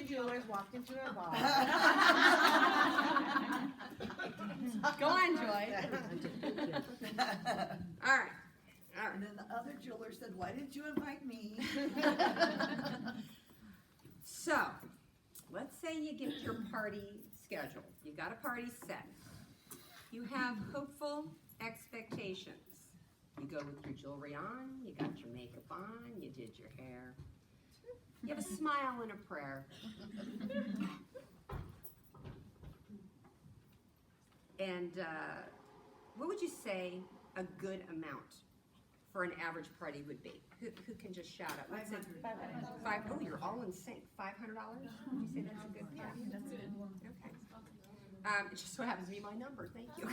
jewelers walked into a bar. Go on, Joy. All right. And then the other jeweler said, why didn't you invite me? So, let's say you get your party scheduled. You got a party set. You have hopeful expectations. You go with your jewelry on, you got your makeup on, you did your hair. You have a smile and a prayer. And what would you say a good amount for an average party would be? Who can just shout out? What's it? $500. Oh, you're all in sync. $500? Would you say that's a good party? That's good. Okay. It just so happens to be my number. Thank you.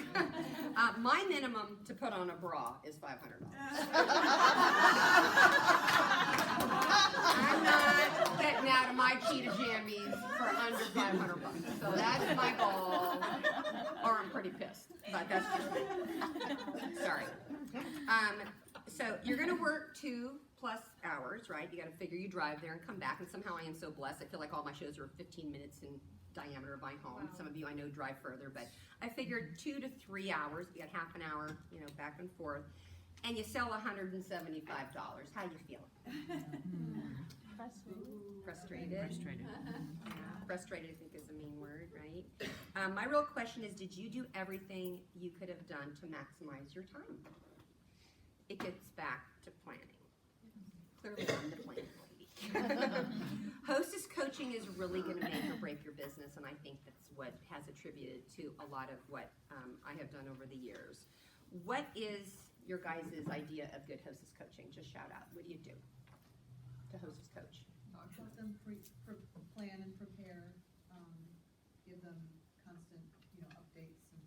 My minimum to put on a bra is $500. I'm not getting out of my cheetah jammies for under $500. So that's my goal. Or I'm pretty pissed, but that's just me. Sorry. So you're gonna work 2+ hours, right? You gotta figure you drive there and come back, and somehow I am so blessed. I feel like all my shows are 15 minutes in diameter by home. Wow. Some of you I know drive further, but I figured 2 to 3 hours. You got half an hour, you know, back and forth, and you sell $175. How you feel? Frustrated. Frustrated. Frustrated, I think, is a mean word, right? My real question is, did you do everything you could have done to maximize your time? It gets back to planning. Clearly, I'm the planning lady. Hostess coaching is really going to make or break your business, and I think that's what has attributed to a lot of what I have done over the years. What is your guys' idea of good hostess coaching? Just shout out. What do you do to hostess coach? Help them plan and prepare, give them constant, updates and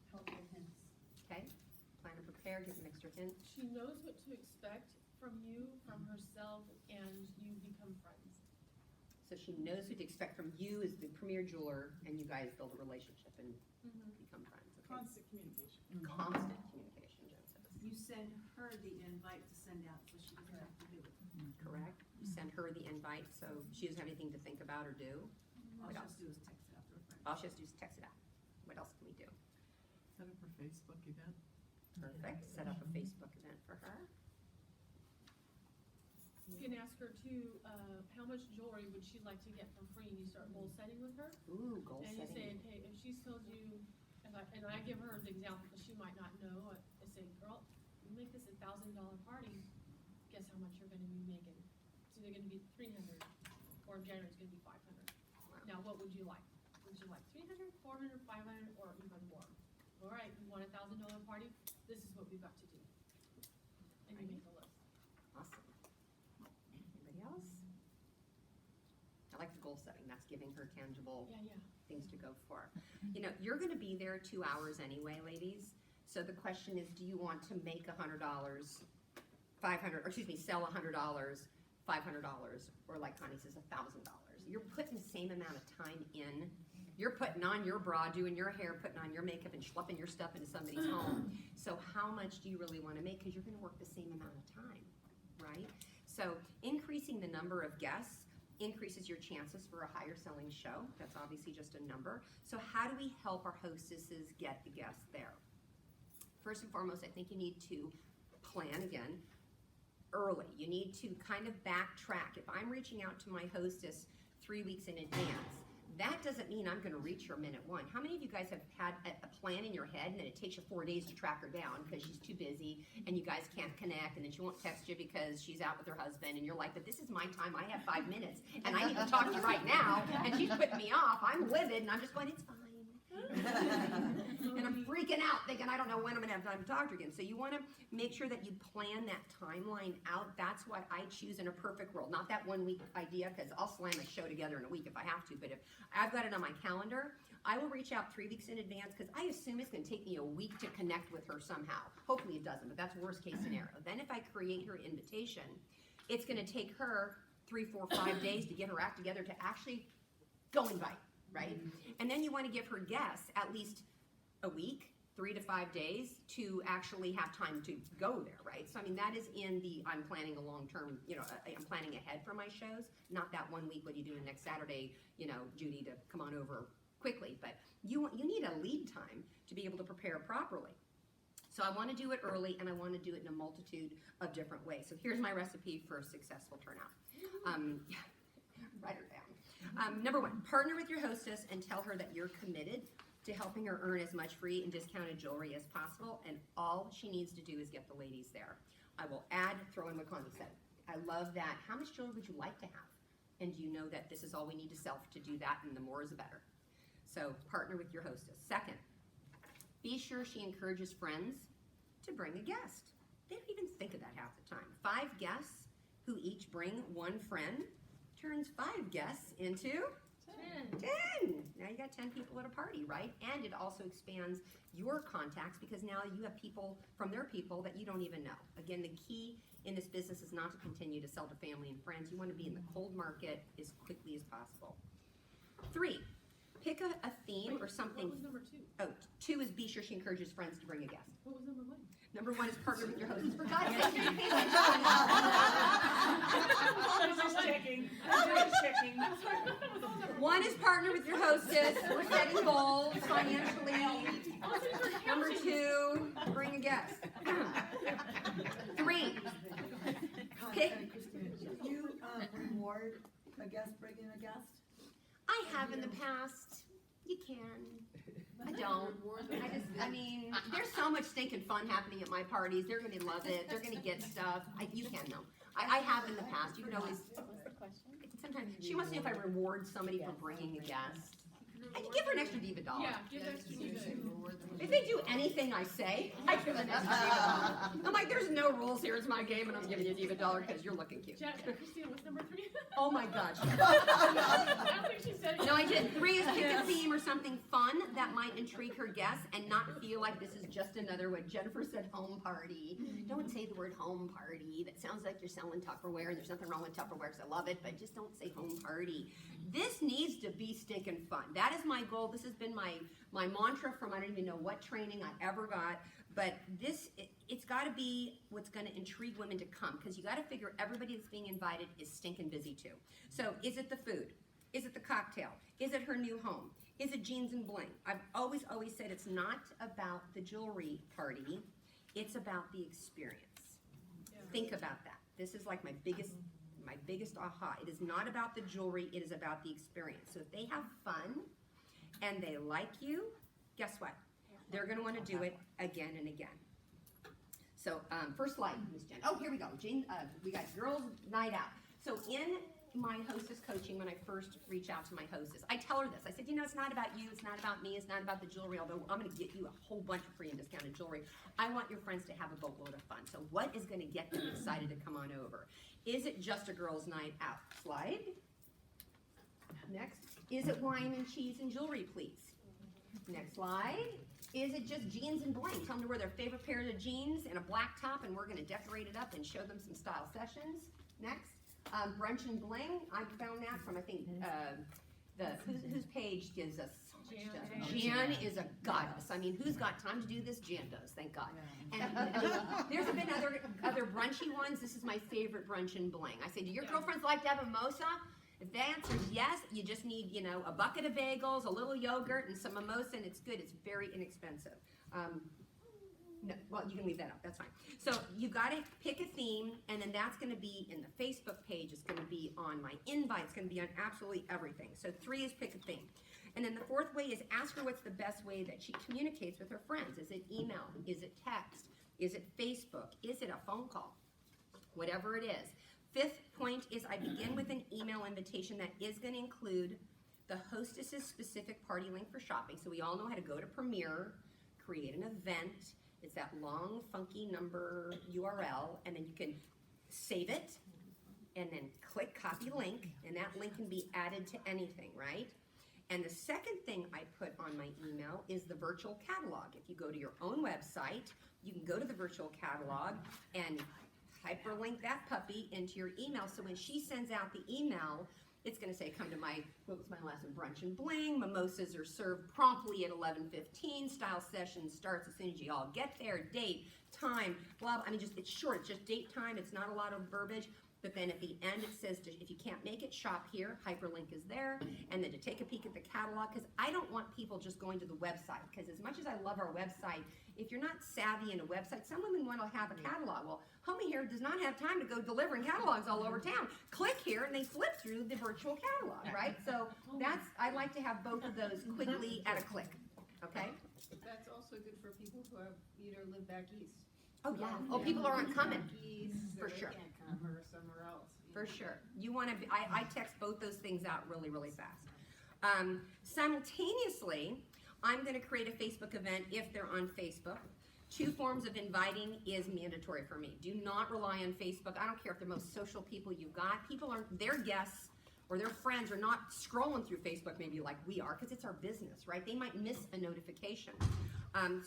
helpful hints. Okay, plan and prepare, give them extra hints. She knows what to expect from you, from herself, and you become friends. So she knows what to expect from you as the premier jeweler, and you guys build a relationship and become friends. Okay. Constant communication. Constant communication, Jen says. You send her the invite to send out, so she doesn't have to do it. Correct. You send her the invite, so she doesn't have anything to think about or do. All What she else? has to do is text it out to her friends. All she has to do is text it out. What else can we do? Set up a Facebook event. Perfect. Set up a Facebook event for her. You can ask her too, how much jewelry would she like to get for free, and you start goal setting with her. Ooh, goal And you say, setting. okay, if she's told you, and I give her the example, because she might not know, I say, girl, you make this $1,000 party, guess how much you're gonna be making? It's either gonna be 300, or in January it's gonna be 500. Now, what would you like? Would you like 300, 400, 500, or even more? All right, you want $1,000 party? This is what we've got to do. And you make a list. Awesome. Anybody else? I like the goal setting. That's giving her tangible Yeah, yeah. things to go for. You know, you're going to be there 2 hours anyway, ladies. So the question is, do you want to make $100, sell $100, $500, or like Connie says, $1,000? You're putting the same amount of time in. You're putting on your bra, doing your hair, putting on your makeup, and schlepping your stuff into somebody's home. So how much do you really want to make? Because you're going to work the same amount of time, right? So increasing the number of guests increases your chances for a higher selling show. That's obviously just a number. So how do we help our hostesses get the guests there? First and foremost, I think you need to plan again early. You need to kind of backtrack. If I'm reaching out to my hostess 3 weeks in advance, that doesn't mean I'm going to reach her minute one. How many of you guys have had a plan in your head and then it takes you 4 days to track her down because she's too busy and you guys can't connect, and then she won't text you because she's out with her husband, and you're like, but this is my time. I have 5 minutes and I need to talk to you right now, and she's putting me off. I'm livid and I'm just going, it's fine. And I'm freaking out thinking I don't know when I'm going to have time to talk to her again. So you want to make sure that you plan that timeline out. That's what I choose in a perfect world. Not that 1 week idea, because I'll slam a show together in a week if I have to. But if I've got it on my calendar, I will reach out 3 weeks in advance, because I assume it's going to take me a week to connect with her somehow. Hopefully it doesn't, but that's worst case scenario. Then if I create her invitation, it's going to take her 3, 4, 5 days to get her act together to actually go invite, right? And then you want to give her guests at least a week 3 to 5 days to actually have time to go there, right? So I mean, that is in the, I'm planning a long-term, I'm planning ahead for my shows, not that 1 week, what are you doing next Saturday, Judy, to come on over quickly, but you need a lead time to be able to prepare properly. So I want to do it early, and I want to do it in a multitude of different ways. So here's my recipe for a successful turnout. Write her down. Number 1, partner with your hostess and tell her that you're committed to helping her earn as much free and discounted jewelry as possible, and all she needs to do is get the ladies there. I will throw in what Connie said. I love that. How much jewelry would you like to have? And you know that this is all we need to sell to do that, and the more is the better. So partner with your hostess. Second, be sure she encourages friends to bring a guest. They don't even think of that half the time. 5 guests who each bring 1 friend turns 5 guests into 10. Now you got 10 people at a party, right? And it also expands your contacts because now you have people from their people that you don't even know. Again, the key in this business is not to continue to sell to family and friends. You want to be in the cold market as quickly as possible. 3, pick a theme or something. What was number 2? Oh, 2 is be sure she encourages friends to bring a guest. What was number 1? Number 1 is partner with your hostess. For God's sake, you're paying I was just checking. I was just checking. 1 is partner with your hostess. We're setting goals financially. Number 2, bring a guest. 3, pick. Christina, do you reward a guest bringing a guest? I have in the past. You can. I don't. There's so much stinking fun happening at my parties. They're going to love it. They're going to get stuff. You can, though. I have in the past. You can always. What's the question? Sometimes she wants to know if I reward somebody for bringing a guest. I can give her an extra diva dollar. Yeah, give extra diva. If they do anything I say, I give an extra diva dollar. I'm like, there's no rules here. It's my game, and I'm giving you a diva dollar because you're looking cute. Christina, what's number 3? Oh my gosh. I don't think she said it. No, I didn't. 3 is pick a theme or something fun that might intrigue her guests and not feel like this is just another, what Jennifer said, home party. Don't say the word home party. That sounds like you're selling Tupperware, and there's nothing wrong with Tupperware because I love it, but just don't say home party. This needs to be stinking fun. That is my goal. This has been my mantra from I don't even know what training I ever got, but it's got to be what's going to intrigue women to come because you got to figure everybody that's being invited is stinking busy too. So is it the food? Is it the cocktail? Is it her new home? Is it jeans and bling? I've always said it's not about the jewelry party. It's about the experience. Yeah. Think about that. This is like my biggest aha. It is not about the jewelry. It is about the experience. So if they have fun and they like you, guess what? They're going to want to do it again and again. So first slide, Ms. Jen. Oh, here we go. We got girls' night out. So in my hostess coaching, when I first reach out to my hostess, I tell her this. I said, it's not about you. It's not about me. It's not about the jewelry, although I'm going to get you a whole bunch of free and discounted jewelry. I want your friends to have a boatload of fun. So what is going to get them excited to come on over? Is it just a girls' night out? Slide. Next. Is it wine and cheese and jewelry, please? Next slide. Is it just jeans and bling? Tell them to wear their favorite pair of jeans and a black top, and we're going to decorate it up and show them some style sessions. Next. Brunch and bling. I found that from, I think, whose page gives us so much stuff? Jan is a goddess. I mean, who's got time to do this? Jan does, thank God. And there's been other brunchy ones. This is my favorite brunch and bling. I say, do your girlfriends like to have a mimosa? If the answer is yes, you just need, a bucket of bagels, a little yogurt, and some mimosa, and it's good. It's very inexpensive. No, well, you can leave that up. That's fine. So you got to pick a theme, and then that's going to be in the Facebook page. It's going to be on my invite. It's going to be on absolutely everything. So 3 is pick a theme. And then the 4th way is ask her what's the best way that she communicates with her friends. Is it email? Is it text? Is it Facebook? Is it a phone call? Whatever it is. 5th point is I begin with an email invitation that is going to include the hostess's specific party link for shopping. So we all know how to go to Premiere, create an event. It's that long, funky number URL, and then you can save it, and then click copy link, and that link can be added to anything, right? And the second thing I put on my email is the virtual catalog. If you go to your own website, you can go to the virtual catalog and hyperlink that puppy into your email, so when she sends out the email, It's gonna say, come to my, what was my last one, brunch and bling, mimosas are served promptly at 11:15, style session starts as soon as you all get there, date, time, blah, blah. I mean, just, it's short, it's just date, time, it's not a lot of verbiage. But then at the end, it says, if you can't make it, shop here, hyperlink is there, and then to take a peek at the catalog, because I don't want people just going to the website, because as much as I love our website, if you're not savvy in a website, some women want to have a catalog. Well, homie here does not have time to go delivering catalogs all over town. Click here, and they flip through the virtual catalog, right? So that's, I like to have both of those quickly at a click, okay? That's also good for people who have either live back east. Oh, yeah. Oh, people aren't coming. East, For or they sure. can't come, or somewhere else. you For know. sure. You want to, I text both those things out really, really fast. Simultaneously, I'm going to create a Facebook event if they're on Facebook. 2 forms of inviting is mandatory for me. Do not rely on Facebook. I don't care if they're most social people you've got. People aren't, their guests or their friends are not scrolling through Facebook maybe like we are, because it's our business, right? They might miss a notification.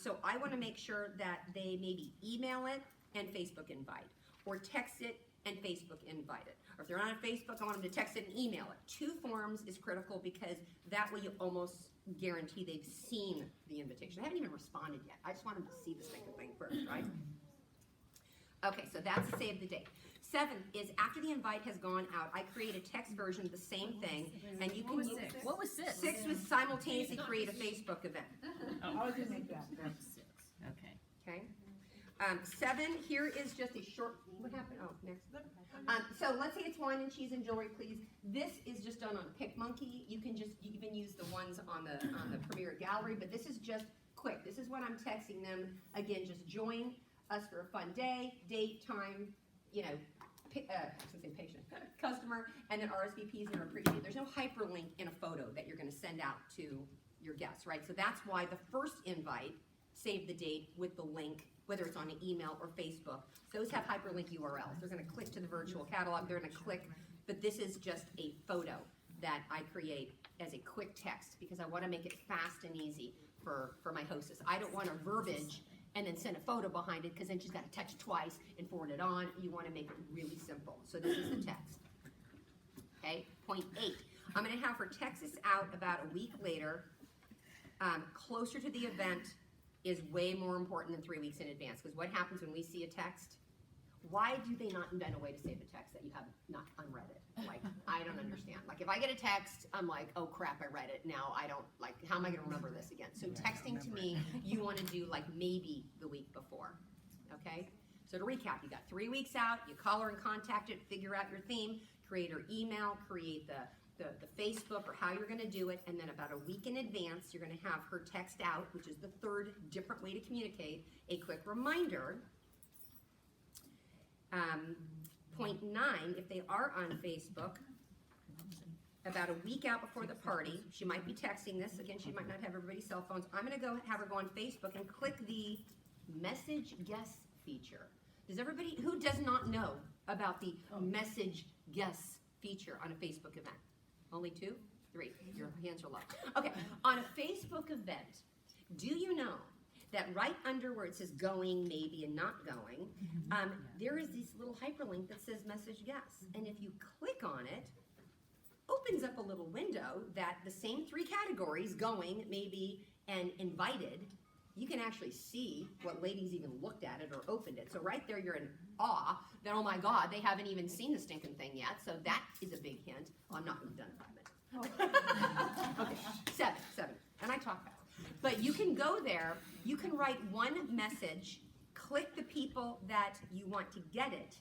So I want to make sure that they maybe email it and Facebook invite, or text it and Facebook invite it. Or if they're on Facebook, I want them to text it and email it. 2 forms is critical, because that way you almost guarantee they've seen the invitation. They haven't even responded yet. I just want them to see the stinking thing first, right? Okay, so that's save the date. 7 is after the invite has gone out, I create a text version of the same thing, and you can use. What was 6? 6 was simultaneously create a Facebook event. How would you make that? Okay. Okay. 7, here is just a short, what happened? Oh, next. So let's say it's wine and cheese and jewelry, please. This is just done on PicMonkey. You can just even use the ones on the Premier Gallery, but this is just quick. This is what I'm texting them. Again, just join us for a fun day, date, time, you know, I was gonna say patient, customer, and then RSVPs and are appreciated. There's no hyperlink in a photo that you're gonna send out to your guests, right? So that's why the first invite, save the date with the link, whether it's on an email or Facebook. Those have hyperlink URLs. They're gonna click to the virtual catalog, they're gonna click, but this is just a photo that I create as a quick text, because I wanna make it fast and easy for my hostess. I don't want a verbiage and then send a photo behind it, because then she's gotta text twice and forward it on. You wanna make it really simple. So this is the text. Okay, point 8. I'm gonna have her text this out about a week later. Closer to the event is way more important than 3 weeks in advance, because what happens when we see a text? Why do they not invent a way to save a text that you have not unread it? Like, I don't understand. Like, if I get a text, I'm like, oh crap, I read it. Now I don't, like, how am I gonna remember this again? So texting to me, you wanna do like maybe the week before, okay? So to recap, you got 3 weeks out, you call her and contact it, figure out your theme, create her email, create the Facebook or how you're gonna do it, and then about a week in advance, you're gonna have her text out, which is the 3rd different way to communicate, a quick reminder. Point 9, if they are on Facebook, about a week out before the party, she might be texting this. Again, she might not have everybody's cell phones. I'm gonna go have her go on Facebook and click the message guests feature. Does everybody, who does not know about the message guests feature on a Facebook event? Only 2? 3, your hands are low. Okay, on a Facebook event, do you know that right under where it says going, maybe, and not going, there is this little hyperlink that says message guests. And if you click on it, opens up a little window that the same 3 categories, going, maybe, and invited, you can actually see what ladies even looked at it or opened it. So right there, you're in awe that, oh my God, they haven't even seen the stinking thing yet. So that is a big hint. Oh, I'm not gonna be done in 5 minutes. Okay, 7, and I talk fast. But you can go there, you can write one message, click the people that you want to get it,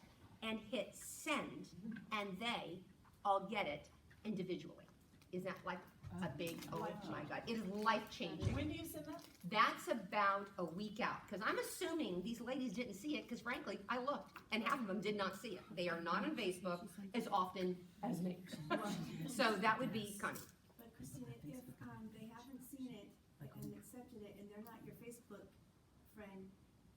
and hit send, and they all get it individually. Is that like a big, oh my God, it is life-changing. When do you send that? That's about a week out, because I'm assuming these ladies didn't see it, because frankly, I looked, and half of them did not see it. They are not on Facebook as often as me. So that would be Connie. But Christina, if they haven't seen it and accepted it, and they're not your Facebook friend,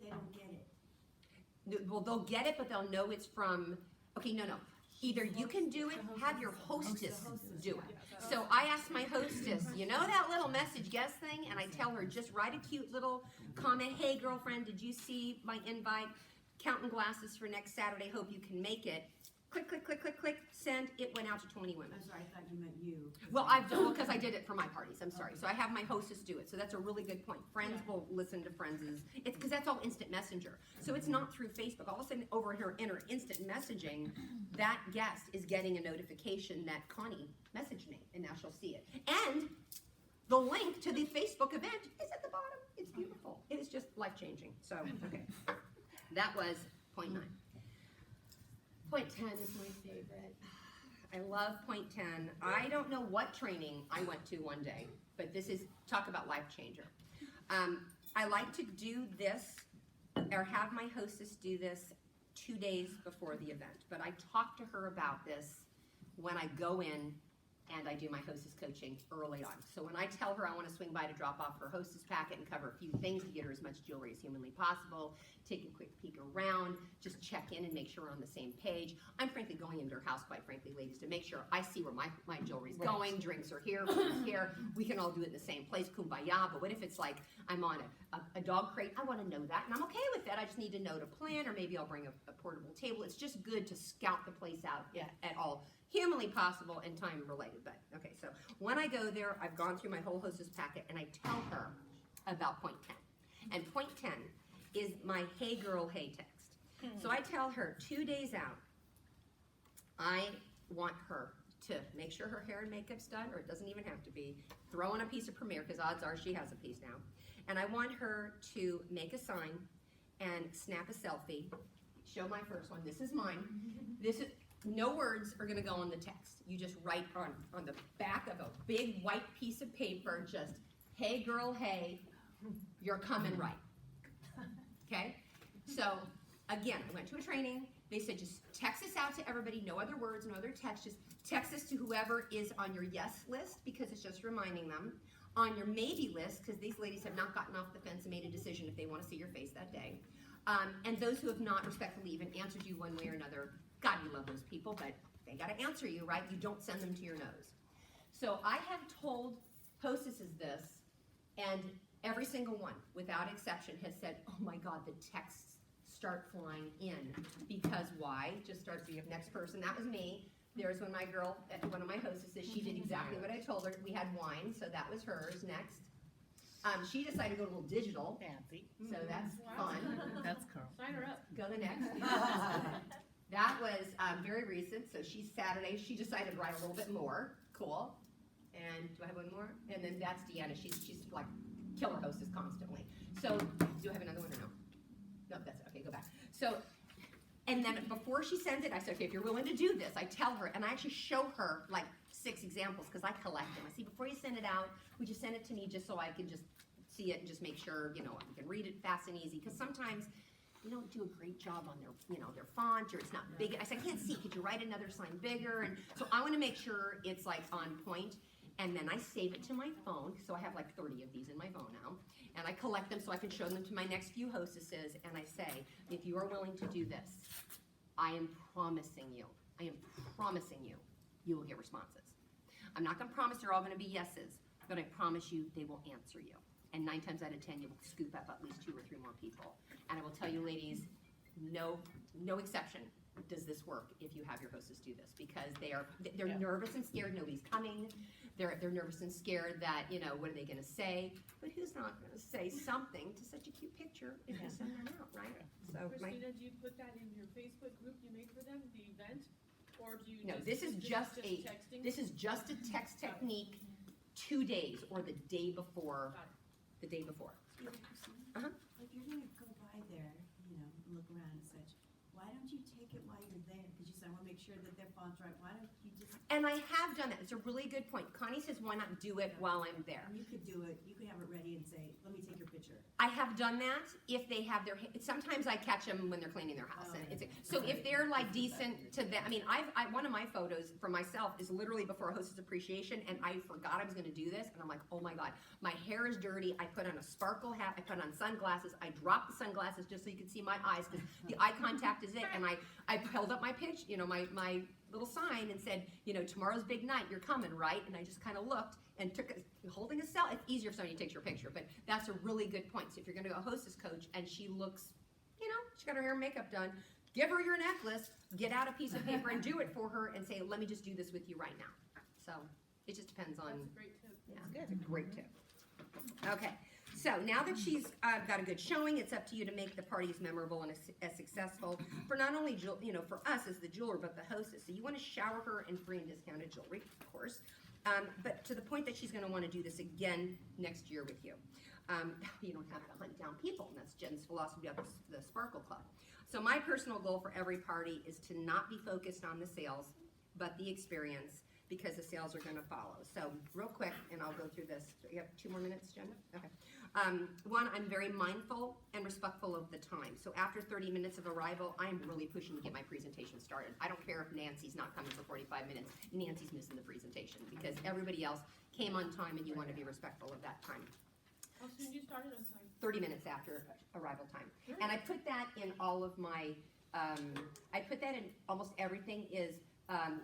they don't get it. Well, they'll get it, but they'll know it's from, okay, no. Either you can do it, have your hostess do it. So I ask my hostess, you know that little message guest thing? And I tell her, just write a cute little comment, hey girlfriend, did you see my invite? Counting glasses for next Saturday, hope you can make it. click, click, click, click, click, send, it went out to 20 women. I'm sorry, I thought you meant you. Well, because I did it for my parties, I'm sorry. So I have my hostess do it, so that's a really good point. Friends will listen to friends', it's, because that's all instant messenger. So it's not through Facebook. All of a sudden, over here in her instant messaging, that guest is getting a notification that Connie messaged me, and now she'll see it. And the link to the Facebook event is at the bottom. It's beautiful. It is just life-changing. So, okay. That was point 9. Point 10 is my favorite. I love point 10. I don't know what training I went to one day, but this is, talk about life changer. I like to do this, or have my hostess do this 2 days before the event, but I talk to her about this when I go in and I do my hostess coaching early on. So when I tell her I want to swing by to drop off her hostess packet and cover a few things to get her as much jewelry as humanly possible, take a quick peek around, just check in and make sure we're on the same page. I'm frankly going into her house, quite frankly, ladies, to make sure I see where my jewelry's going, drinks are here, food's here, we can all do it in the same place, kumbaya. But what if it's like I'm on a dog crate? I want to know that, and I'm okay with that. I just need to know to plan, or maybe I'll bring a portable table. It's just good to scout the place out at all humanly possible and time related. But okay, so when I go there, I've gone through my whole hostess packet and I tell her about point 10. And point 10 is my hey girl, hey text. So I tell her 2 days out, I want her to make sure her hair and makeup's done, or it doesn't even have to be, throw in a piece of Premier, because odds are she has a piece now. And I want her to make a sign and snap a selfie. Show my first one. This is mine. This is, no words are gonna go on the text. You just write on the back of a big white piece of paper, just, hey girl, hey, you're coming right. Okay? So, again, I went to a training. They said just text this out to everybody, no other words, no other text. Just text this to whoever is on your yes list, because it's just reminding them. On your maybe list, because these ladies have not gotten off the fence and made a decision if they want to see your face that day. And those who have not respectfully even answered you one way or another, God, you love those people, but they got to answer you, right? You don't send them to your nose. So I have told hostesses this, and every single one, without exception, has said, oh my God, the texts start flying in. Because why? Just start the next person. That was me. There's one of my hostesses, she did exactly what I told her. We had wine, so that was hers. Next. She decided to go a little digital. Fancy. So that's fun. That's Carl. Sign her up. Go the next. That was very recent, so she's Saturday. She decided to write a little bit more. Cool. And do I have one more? And then that's Deanna. She's like killer hostess constantly. So do I have another one or no? No, that's it. Okay, go back. So, and then before she sends it, I said, okay, if you're willing to do this, I tell her, and I actually show her like 6 examples, because I collect them. I see, before you send it out, would you send it to me just so I can just see it and just make sure, you know, I can read it fast and easy, because sometimes you don't do a great job on their, you know, their font, or it's not big. I said, I can't see, could you write another sign bigger? And so I want to make sure it's like on point, and then I save it to my phone, so I have like 30 of these in my phone now, and I collect them so I can show them to my next few hostesses, and I say, if you are willing to do this, I am promising you, you will get responses. I'm not going to promise they're all going to be yeses, but I promise you they will answer you. And 9 times out of 10, you will scoop up at least 2 or 3 more people. And I will tell you, ladies, no exception does this work if you have your hostess do this, because they're nervous and scared. Nobody's coming. They're nervous and scared that, you know, what are they going to say? But who's not going to say something to such a cute picture if you send them out, right? So Christina, do you put that in your Facebook group you make for them, the event? Or do you no, this is just texting? this is just a text technique 2 days or the day before. Got it. The day before. If you're gonna go by there, you know, and look around and such, why don't you take it while you're there? Because you said, I wanna make sure that their font's right. Why don't you just, And I have done that. It's a really good point. Connie says, why not do it while I'm there? you could do it, you could have it ready and say, let me take your picture. I have done that if they have their, sometimes I catch them when they're cleaning their house. And it's, so if they're like decent to them, I mean, one of my photos for myself is literally before a hostess appreciation, and I forgot I was gonna do this, and I'm like, oh my God, my hair is dirty, I put on a sparkle hat, I put on sunglasses, I dropped the sunglasses just so you can see my eyes, because the eye contact is it, and I held up my pitch, you know, my little sign and said, you know, tomorrow's big night, you're coming, right? And I just kind of looked and holding a cell. It's easier if somebody takes your picture, but that's a really good point. So if you're going to go hostess coach and she looks, you know, she got her hair and makeup done, give her your necklace, get out a piece of paper and do it for her and say, let me just do this with you right now. So it just depends on, That's a great tip. yeah, it's a great tip. Okay, so now that she's got a good showing, it's up to you to make the parties memorable and as successful for not only, for us as the jeweler, but the hostess. So you want to shower her in free and discounted jewelry, of course, but to the point that she's going to want to do this again next year with you. You don't have to hunt down people, and that's Jen's philosophy of the Sparkle Club. So my personal goal for every party is to not be focused on the sales, but the experience, because the sales are going to follow. So real quick, and I'll go through this. You have 2 more minutes, Jen? Okay. One, I'm very mindful and respectful of the time. So after 30 minutes of arrival, I'm really pushing to get my presentation started. I don't care if Nancy's not coming for 45 minutes. Nancy's missing the presentation because everybody else came on time, and you want to be respectful of that time. How soon did you start it? I'm sorry. 30 minutes after arrival time. And I put that in all of my, I put that in almost everything is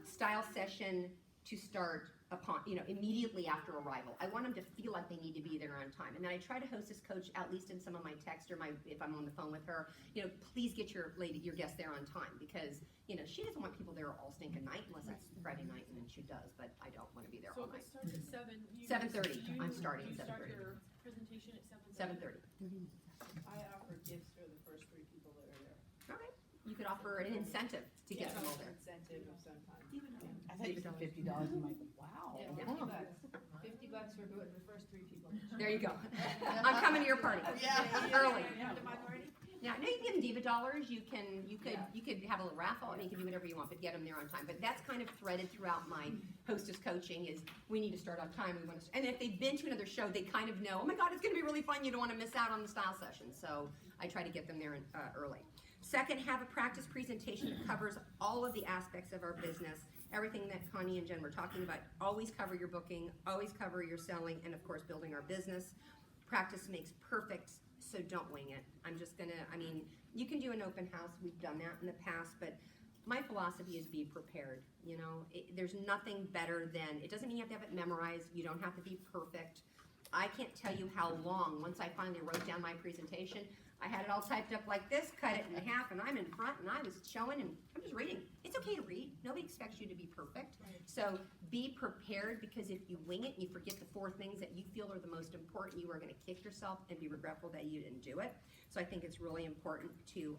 style session to start upon, immediately after arrival. I want them to feel like they need to be there on time. And then I try to hostess coach, at least in some of my text or if I'm on the phone with her, please get your guest there on time, because, she doesn't want people there all stinking night unless it's Friday night, and then she does, but I don't want to be there So all if it night. starts at 7. 7:30, I'm starting at You start 7:30. your presentation at 7:30. 7:30. I offer gifts for the first 3 people that are there. All right. You could offer an incentive to get them all there. Incentive of some kind. I thought you said $50. I'm like, wow. Yeah, $50. $50 for the first 3 people. There you go. I'm coming to your party. Yeah. Early. You have to buy already? Yeah, no, you can give them diva dollars. You could have a little raffle. I mean, you can do whatever you want, but get them there on time. But that's kind of threaded throughout my hostess coaching is we need to start on time. We want to, and if they've been to another show, they kind of know. Oh my God, it's going to be really fun. You don't want to miss out on the style session. So I try to get them there early. Second, have a practice presentation that covers all of the aspects of our business. Everything that Connie and Jen were talking about. Always cover your booking. Always cover your selling, and of course, building our business. Practice makes perfect. So don't wing it. You can do an open house. We've done that in the past, but my philosophy is be prepared. There's nothing better than, it doesn't mean you have to have it memorized. You don't have to be perfect. I can't tell you how long, once I finally wrote down my presentation, I had it all typed up like this, cut it in half, and I'm in front, and I was showing, and I'm just reading. It's okay to read. Nobody expects you to be perfect. So be prepared, because if you wing it and you forget the 4 things that you feel are the most important, you are going to kick yourself and be regretful that you didn't do it. So I think it's really important to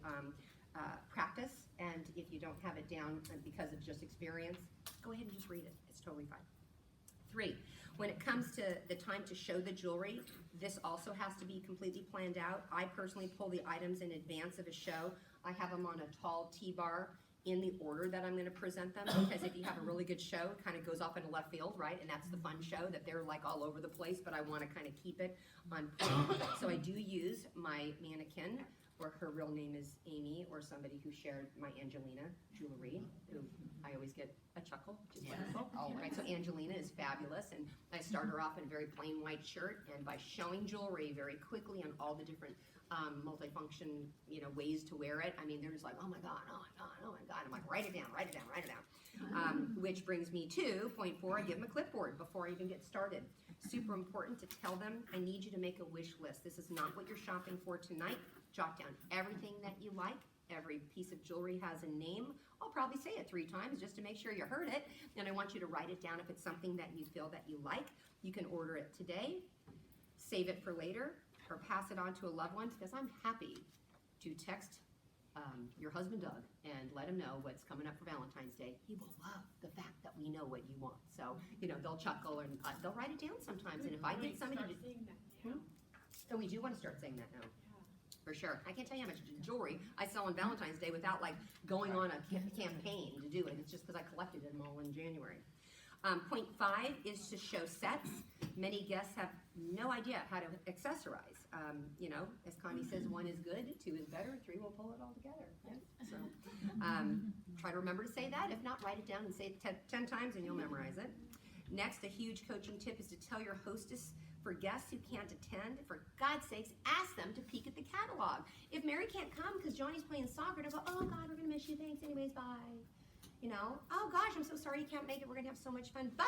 practice, and if you don't have it down because of just experience, go ahead and just read it. It's totally fine. 3, when it comes to the time to show the jewelry, this also has to be completely planned out. I personally pull the items in advance of a show. I have them on a tall T-bar in the order that I'm going to present them, because if you have a really good show, it kind of goes off into left field, right? And that's the fun show, that they're like all over the place, but I want to kind of keep it on point. So I do use my mannequin, or her real name is Amy, or somebody who shared my Angelina jewelry, who I always get a chuckle, which is wonderful. All right, so Angelina is fabulous, and I start her off in a very plain white shirt, and by showing jewelry very quickly on all the different multifunction, ways to wear it. I mean, they're just like, oh my God, oh my God, oh my God. I'm like, write it down, write it down, write it down. Which brings me to point 4, I give them a clipboard before I even get started. Super important to tell them, I need you to make a wish list. This is not what you're shopping for tonight. Jot down everything that you like. Every piece of jewelry has a name. I'll probably say it 3 times just to make sure you heard it. And I want you to write it down if it's something that you feel that you like. You can order it today, save it for later, or pass it on to a loved one, because I'm happy to text your husband Doug and let him know what's coming up for Valentine's Day. He will love the fact that we know what you want. So, they'll chuckle, and they'll write it down sometimes. And if I get somebody to, Start saying that now. and we do want to start saying that now. Yeah. For sure. I can't tell you how much jewelry I sell on Valentine's Day without going on a campaign to do it. It's just because I collected them all in January. Point 5 is to show sets. Many guests have no idea how to accessorize. As Connie says, 1 is good, 2 is better, 3 will pull it all together. Yeah? So try to remember to say that. If not, write it down and say it 10 times and you'll memorize it. Next, a huge coaching tip is to tell your hostess, for guests who can't attend, for God's sakes, ask them to peek at the catalog. If Mary can't come because Johnny's playing soccer, they'll go, oh God, we're going to miss you. Thanks anyways, bye. You know, oh gosh, I'm so sorry you can't make it. We're gonna have so much fun. But,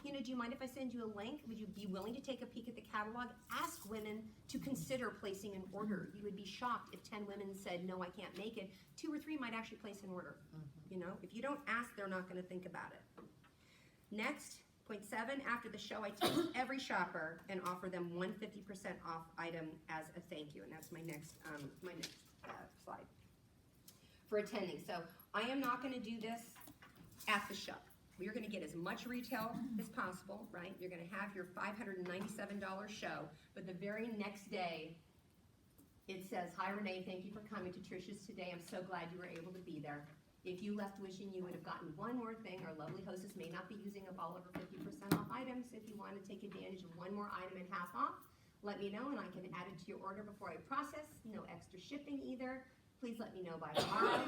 you know, do you mind if I send you a link? Would you be willing to take a peek at the catalog? Ask women to consider placing an order. You would be shocked if 10 women said, no, I can't make it. 2 or 3 might actually place an order. You know, if you don't ask, they're not gonna think about it. Next, point 7, after the show, I take every shopper and offer them 150% off item as a thank you. And that's my next slide for attending. So I am not gonna do this at the show. You're gonna get as much retail as possible, right? You're gonna have your $597 show, but the very next day, it says, hi Renee, thank you for coming to Trish's today. I'm so glad you were able to be there. If you left wishing you would have gotten one more thing, our lovely hostess may not be using up all of her 50% off items. If you want to take advantage of one more item and half off, let me know and I can add it to your order before I process. No extra shipping either. Please let me know by tomorrow.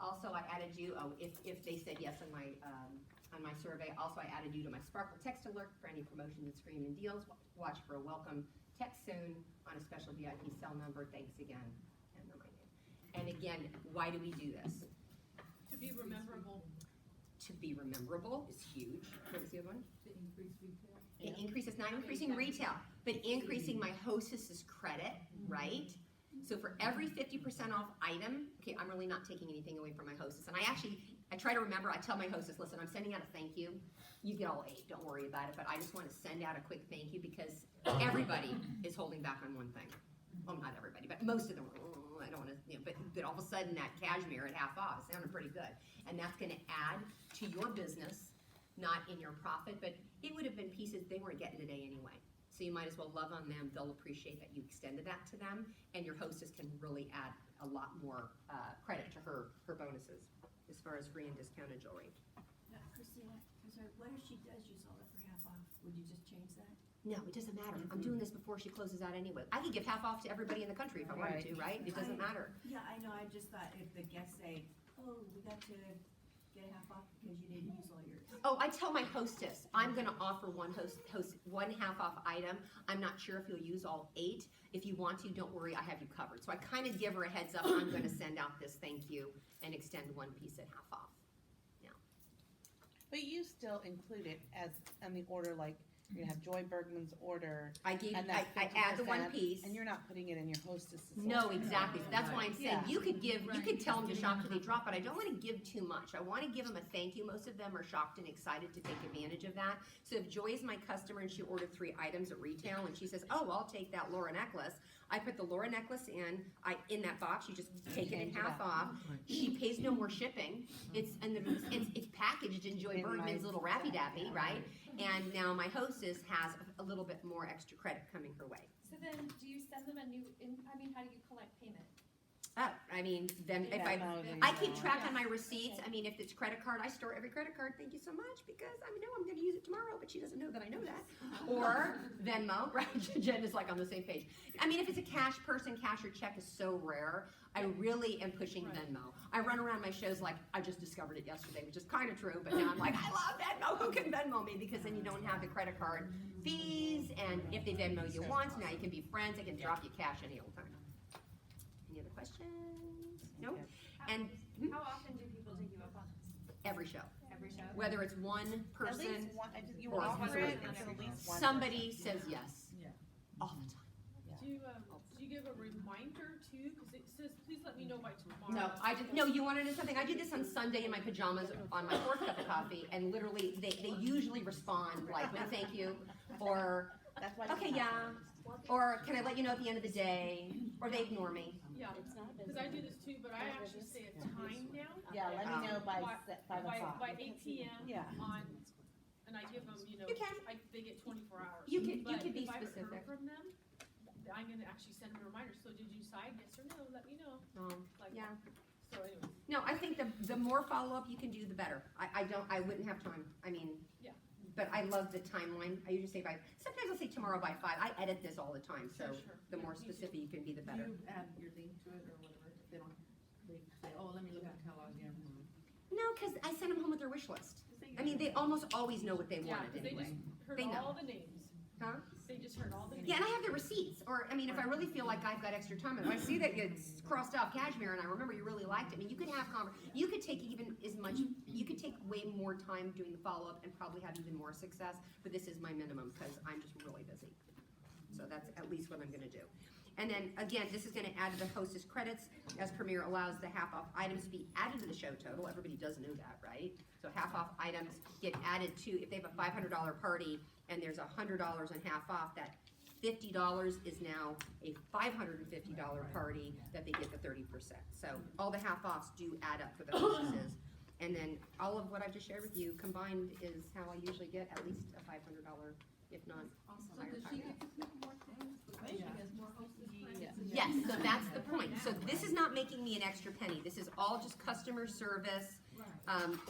Also, I added you, if they said yes on my survey, also I added you to my Sparkle text alert for any promotions and screaming deals. Watch for a welcome text soon on a special VIP cell number. Thanks again. And my name. And again, why do we do this? To be rememberable. To be memorable is huge. What was the other one? To increase retail. It increases, not increasing retail, but increasing my hostess's credit, right? So for every 50% off item, okay, I'm really not taking anything away from my hostess. And I try to remember, I tell my hostess, listen, I'm sending out a thank you. You get all 8, don't worry about it. But I just want to send out a quick thank you because everybody is holding back on one thing. Well, not everybody, but most of them. I don't want to, you know, but all of a sudden that cashmere at half off sounded pretty good. And that's going to add to your business, not in your profit, but it would have been pieces they weren't getting today anyway. So you might as well love on them. They'll appreciate that you extended that to them, and your hostess can really add a lot more credit to her bonuses as far as free and discounted jewelry. Christina, I'm sorry, what if she does use all of her half off? Would you just change that? No, it doesn't matter. I'm doing this before she closes out anyway. I could give half off to everybody in the country if I wanted to, right? It doesn't matter. Yeah, I know, I just thought if the guests say, oh, we got to get a half off because you didn't use all yours. Oh, I tell my hostess, I'm gonna offer one one half off item. I'm not sure if you'll use all 8. If you want to, don't worry, I have you covered. So I kind of give her a heads up, I'm gonna send out this thank you and extend one piece at half off. But you still include it as on the order, like you're gonna have Joy Bergman's order. I and that's I add the one 50%, piece. And you're not putting it in your hostess's. No, order. exactly. So that's why I'm saying Yeah. you could tell them to shop till they drop, but I don't want to give too much. I want to give them a thank you. Most of them are shocked and excited to take advantage of that. So if Joy is my customer and she ordered 3 items at retail and she says, "Oh, I'll take that Laura necklace," I put the Laura necklace in that box. You just take it in half off. She pays no more shipping. It's packaged in Joy In Bergman's my- little Rappy Dappy, right? And now my hostess has a little bit more extra credit coming her way. So then, do you send them a new, how do you collect payment? I mean, then if Yeah, no, I keep track on my receipts. I mean, if it's credit card, I store every credit card. Thank you so much because I know I'm going to use it tomorrow, but she doesn't know that I know that. Or Venmo, right? Jen is like on the same page. I mean, if it's a cash person, cash or check is so rare. I really am pushing Venmo. I run around my shows like I just discovered it yesterday, which is kind of true, but now I'm like, I love Venmo. Who can Venmo me? Because then you don't have the credit card fees, and if they Venmo you once, now you can be friends. They can drop you cash any old time. Any other questions? No? And How often do people take you up on this? every show, Every show? whether it's one At person, least one, you or offer it, three. it's at least one. somebody says yes. Yeah. All the time. Do you give a reminder too? Cause it says, please let me know by tomorrow. No, you wanna know something? I did this on Sunday in my pajamas on my 4th cup of coffee, and literally, they usually respond like, no, thank you, or, That's why. okay, yeah, or can I let you know at the end of the day, or they ignore me. Yeah, cause I do this too, but I actually say a time now. Yeah, let me know by 5 o'clock. By 8 PM Yeah. on, and I give them, you know, You can. they get 24 hours. You can be But if I haven't specific. heard from them, I'm gonna actually send them a reminder, so did you decide, yes or no, let me know, like, Yeah. so anyway. No, I think the more follow-up you can do, the better. I wouldn't have time, I mean. Yeah. But I love the timeline. I usually say sometimes I'll say tomorrow by 5. I edit this all the time, so Sure. the more specific you can be, the Do better. you add your link to it or whatever? If they don't, they say, oh, let me look at the catalog again. No, because I send them home with their wish list. I mean, they almost always know what they Yeah, wanted 'cause they anyway. just heard They know. all the names. Huh? They just heard all the. Yeah, and I have the receipts, or, I mean, if I really feel like I've got extra time, and if I see that you crossed off cashmere, and I remember you really liked it, I mean, you could have you could take even as much, you could take way more time doing the follow-up and probably have even more success, but this is my minimum, because I'm just really busy. So that's at least what I'm gonna do. And then, again, this is gonna add to the hostess credits, as Premier allows the half-off items to be added to the show total, everybody does know that, right? So half-off items get added to, if they have a $500 party, and there's $100 on half off, that $50 is now a $550 party that they get the 30%. So all the half offs do add up for the hostesses. And then all of what I've just shared with you combined is how I usually get at least a $500, if not So higher. does she get to pick more things because she has more hostess credits? Yes, so that's the point. So this is not making me an extra penny. This is all just customer service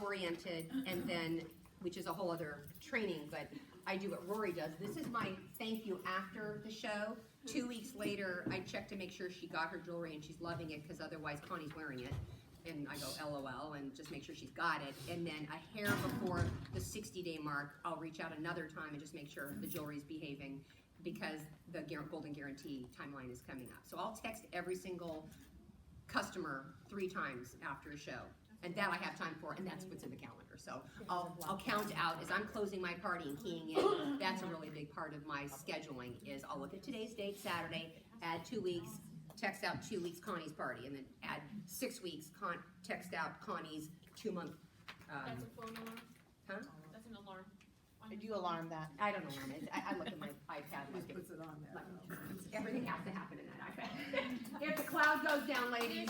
oriented, and then, which is a whole other training, but I do what Rory does. This is my thank you after the show. 2 weeks later, I check to make sure she got her jewelry and she's loving it, because otherwise Connie's wearing it. And I go LOL and just make sure she's got it. And then a hair before the 60-day mark, I'll reach out another time and just make sure the jewelry's behaving, because the golden guarantee timeline is coming up. So I'll text every single customer 3 times after a show. And that I have time for, and that's what's in the calendar. So I'll count out as I'm closing my party and keying in. That's a really big part of my scheduling, is I'll look at today's date, Saturday, add 2 weeks, text out 2 weeks Connie's party, and then add 6 weeks, text out Connie's 2-month. That's a phone alarm? Huh? That's an alarm. on Did your you phone. alarm that? I don't know, man. I look at my iPad like Puts it on there. everything has to happen in that iPad. If the cloud goes down, ladies,